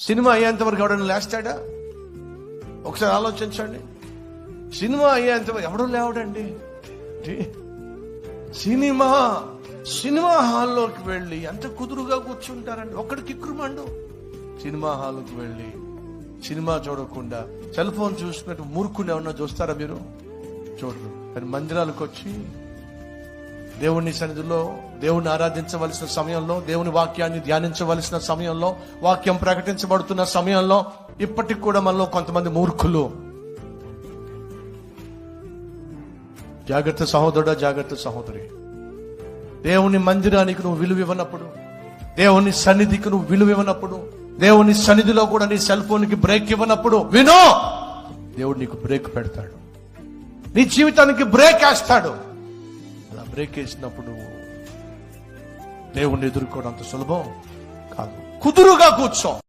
Cinema అయ్యేంత వరకు ఎవడన్నా లేస్తాడా? ఒకసారి ఆలోచించండి. సినిమా అయ్యేంత వరకు ఎవడో లేవడండి. సినిమా హాల్లోకి వెళ్ళి ఎంత కుదురుగా కూర్చుంటారండి. ఒక్కడికి కిక్కురుమండు. సినిమా హాల్లోకి వెళ్ళి సినిమా చూడకుండా సెల్ ఫోన్ చూసుకున్నట్టు మూర్ఖుని ఏమన్నా చూస్తారా మీరు? చూడరు. కానీ మందిరాలకు వచ్చి దేవుని సన్నిధిలో దేవుని ఆరాధించవలసిన సమయంలో, దేవుని వాక్యాన్ని ధ్యానించవలసిన సమయంలో, వాక్యం ప్రకటించబడుతున్న సమయంలో ఇప్పటికి కూడా మనలో కొంతమంది మూర్ఖులు. జాగ్రత్త సహోదరుడా, జాగ్రత్త సహోదరి. దేవుని మందిరానికి నువ్వు విలువ ఇవ్వనప్పుడు, దేవుని సన్నిధికి నువ్వు విలువ ఇవ్వనప్పుడు, దేవుని సన్నిధిలో కూడా నీ సెల్ ఫోన్కి బ్రేక్ ఇవ్వనప్పుడు వినో, దేవుడు నీకు బ్రేక్ పెడతాడు. నీ జీవితానికి బ్రేక్ వేస్తాడు. అలా బ్రేక్ వేసినప్పుడు దేవుణ్ణి ఎదుర్కోవడం అంత సులభం కాదు. కుదురుగా కూర్చో.